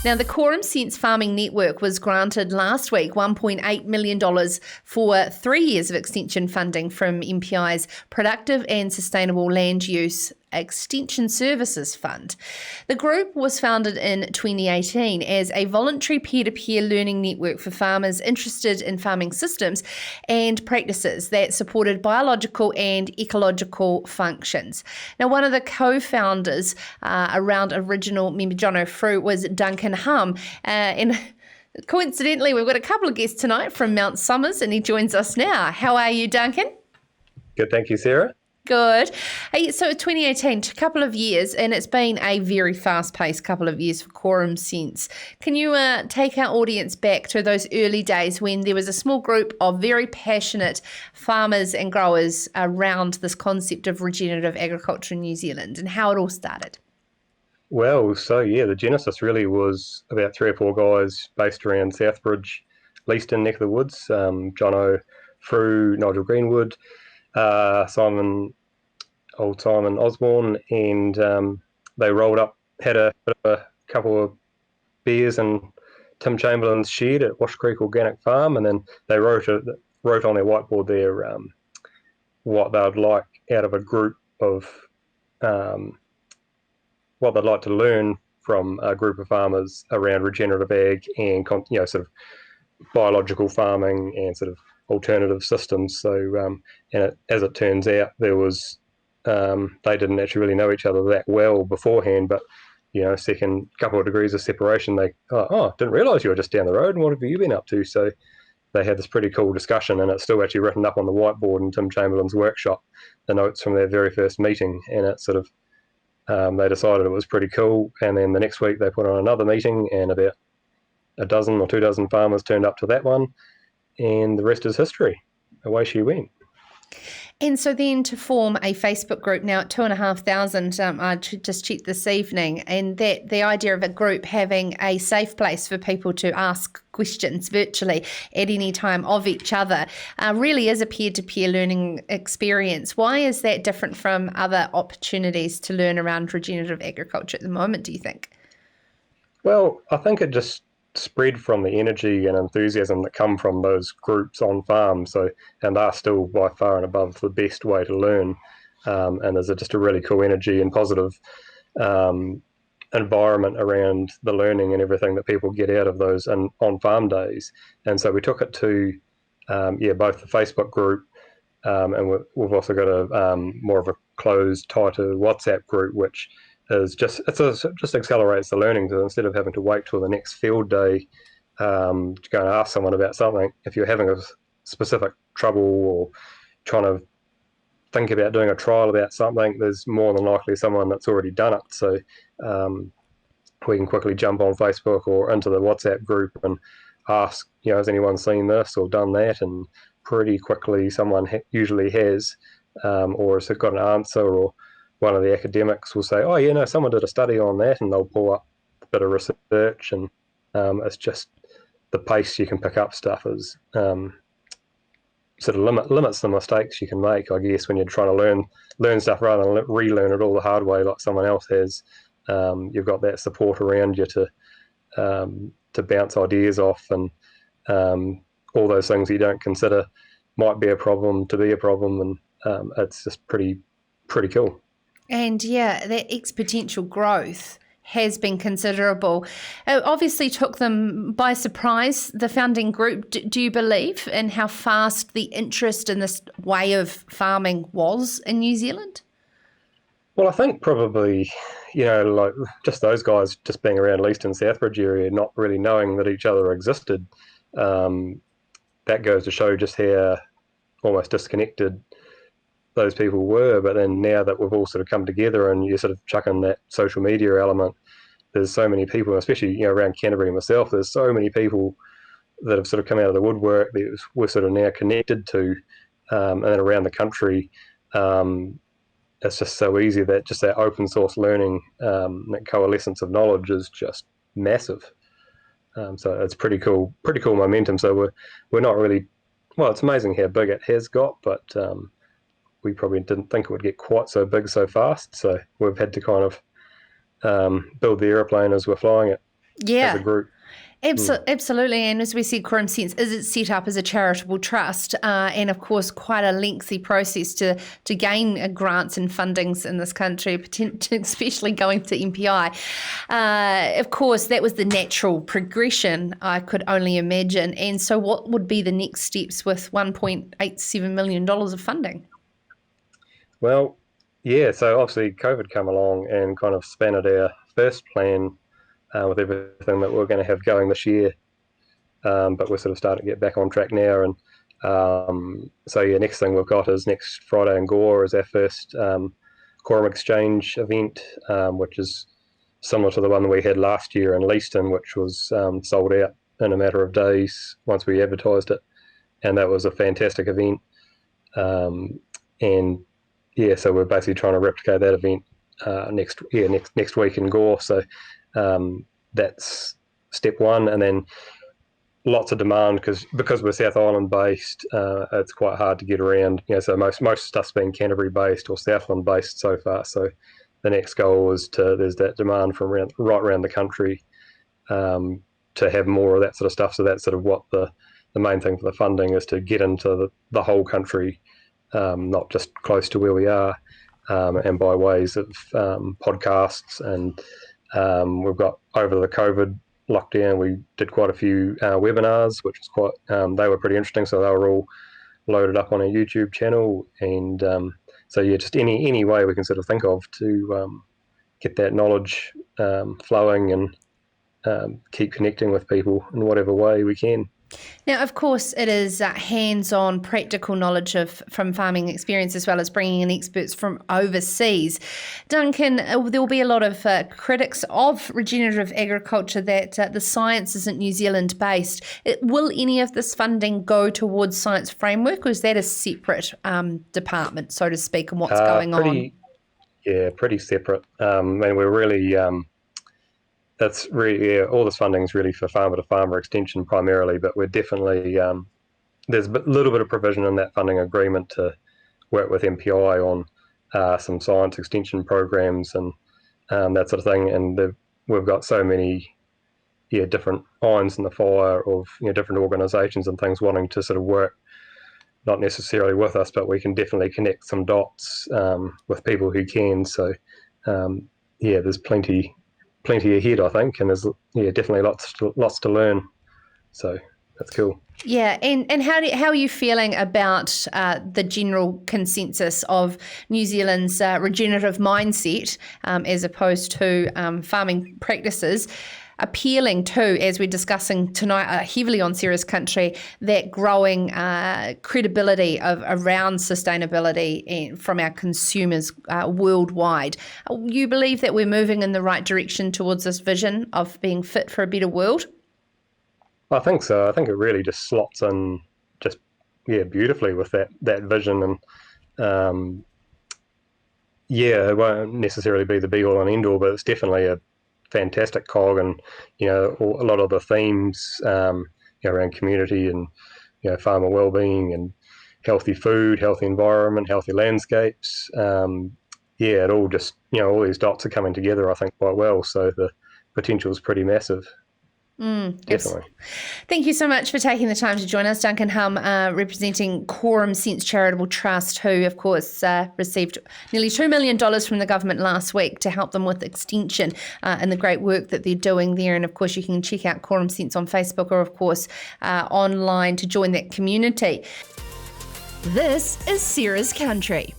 Now, the Quorum Sense Farming Network was granted last week $1.8 million for 3 years of extension funding from MPI's Productive and Sustainable Land Use Extension Services Fund. The group was founded in 2018 as a voluntary peer-to-peer learning network for farmers interested in farming systems and practices that supported biological and ecological functions. Now, one of the co-founders around original member John O'Frew was Duncan Humm, and coincidentally, we've got a couple of guests tonight from Mount Somers, and he joins us now. How are you, Duncan? Good, thank you, Sarah. Good. Hey, so 2018, a couple of years, and it's been a very fast-paced couple of years for Quorum Sense. Can you take our audience back to those early days when there was a small group of very passionate farmers and growers around this concept of regenerative agriculture in New Zealand, and how it all started? Well, the genesis really was about 3 or 4 guys based around Southbridge, Leaston neck of the woods, John O'Frew, Nigel Greenwood, Simon Osborne, and they rolled up, had a couple of beers in Tim Chamberlain's shed at Wash Creek Organic Farm, and then they wrote on their whiteboard there what they'd like out of a group of what they'd like to learn from a group of farmers around regenerative ag and sort of biological farming and sort of alternative systems. So as it turns out, there was they didn't actually really know each other that well beforehand, but second couple of degrees of separation, they didn't realise you were just down the road, and what have you been up to? So they had this pretty cool discussion, and it's still actually written up on the whiteboard in Tim Chamberlain's workshop, the notes from their very first meeting, and it sort of they decided it was pretty cool, and then the next week they put on another meeting, and about a dozen or 2 dozen farmers turned up to that one, and the rest is history. Away she went. And so then to form a Facebook group now at 2,500, I just checked this evening, and that the idea of a group having a safe place for people to ask questions virtually at any time of each other really is a peer-to-peer learning experience. Why is that different from other opportunities to learn around regenerative agriculture at the moment, do you think? Well, I think it just spread from the energy and enthusiasm that come from those groups on farm. And are still by far and above the best way to learn. And there's just a really cool energy and positive environment around the learning and everything that people get out of those and on farm days. And so we took it to both the Facebook group and we've also got a more of a closed, tighter WhatsApp group, which is just accelerates the learning. So instead of having to wait till the next field day to go and ask someone about something, if you're having a specific trouble or trying to think about doing a trial about something, there's more than likely someone that's already done it. So we can quickly jump on Facebook or into the WhatsApp group and ask, has anyone seen this or done that? And pretty quickly someone usually has or has got an answer, or one of the academics will say, someone did a study on that, and they'll pull up a bit of research, and it's just the pace you can pick up stuff is sort of limits the mistakes you can make, I guess, when you're trying to learn stuff rather than relearn it all the hard way like someone else has. You've got that support around you to bounce ideas off, and all those things you don't consider might be a problem to be a problem, and it's just pretty cool. And that exponential growth has been considerable. It obviously took them by surprise, the founding group. Do you believe in how fast the interest in this way of farming was in New Zealand? Well, I think probably, like just those guys just being around Leaston, Southbridge area, not really knowing that each other existed, that goes to show just how almost disconnected those people were. But then now that we've all sort of come together and you sort of chuck in that social media element, there's so many people, especially around Canterbury myself, there's so many people that have sort of come out of the woodwork that we're sort of now connected to, and then around the country, it's just so easy that just that open source learning, that coalescence of knowledge is just massive. So it's pretty cool momentum. So we're not really, well, it's amazing how big it has got, but we probably didn't think it would get quite so big so fast. So we've had to kind of build the airplane as we're flying it. as a group. Absolutely, and as we said, Quorum Sense is set up as a charitable trust, and of course, quite a lengthy process to gain grants and fundings in this country, especially going to MPI. Of course, that was the natural progression, I could only imagine. And so, what would be the next steps with $1.87 million of funding? Well, yeah, so obviously COVID come along and kind of spanned our first plan with everything that we're going to have going this year. But we're sort of starting to get back on track now. And so, yeah, next thing we've got is next Friday in Gore is our first Quorum Exchange event, which is similar to the one we had last year in Leaston, which was sold out in a matter of days once we advertised it. And that was a fantastic event. And yeah, so we're basically trying to replicate that event next week in Gore. So that's step one, and then lots of demand because we're South Island based. It's quite hard to get around. So most stuff's been Canterbury based or Southland based so far. So the next goal is there's that demand from right around the country to have more of that sort of stuff. So that's sort of what the main thing for the funding is, to get into the whole country, not just close to where we are, and by ways of podcasts. And we've got, over the COVID lockdown, we did quite a few webinars, which was quite, they were pretty interesting. So they were all loaded up on our YouTube channel. And so, yeah, just any way we can sort of think of to get that knowledge flowing and keep connecting with people in whatever way we can. Now, of course, it is hands-on practical knowledge from farming experience, as well as bringing in experts from overseas. Duncan, there will be a lot of critics of regenerative agriculture that the science isn't New Zealand-based. Will any of this funding go towards science framework, or is that a separate department, so to speak, and what's going on? Yeah, pretty separate. I mean, we're really... That's really, all this funding is really for farmer-to-farmer extension primarily, but we're definitely, there's a little bit of provision in that funding agreement to work with MPI on some science extension programs and that sort of thing. And we've got so many different irons in the fire of different organisations and things wanting to sort of work, not necessarily with us, but we can definitely connect some dots with people who can. So, there's plenty ahead, I think, and there's definitely lots to learn. So that's cool. Yeah, and how are you feeling about the general consensus of New Zealand's regenerative mindset as opposed to farming practices, appealing to, as we're discussing tonight heavily on Sarah's Country, that growing credibility around sustainability and from our consumers worldwide? You believe that we're moving in the right direction towards this vision of being fit for a better world? I think so. I think it really just slots in beautifully with that vision. And it won't necessarily be the be all and end all, but it's definitely a fantastic cog. And a lot of the themes around community and farmer well-being and healthy food, healthy environment, healthy landscapes, it all just all these dots are coming together, I think, quite well. So the potential is pretty massive. Definitely. Thank you so much for taking the time to join us, Duncan Humm, representing Quorum Sense Charitable Trust, who, of course, received nearly $2 million from the government last week to help them with extension and the great work that they're doing there. And, of course, you can check out Quorum Sense on Facebook or, of course, online to join that community. This is Sarah's Country.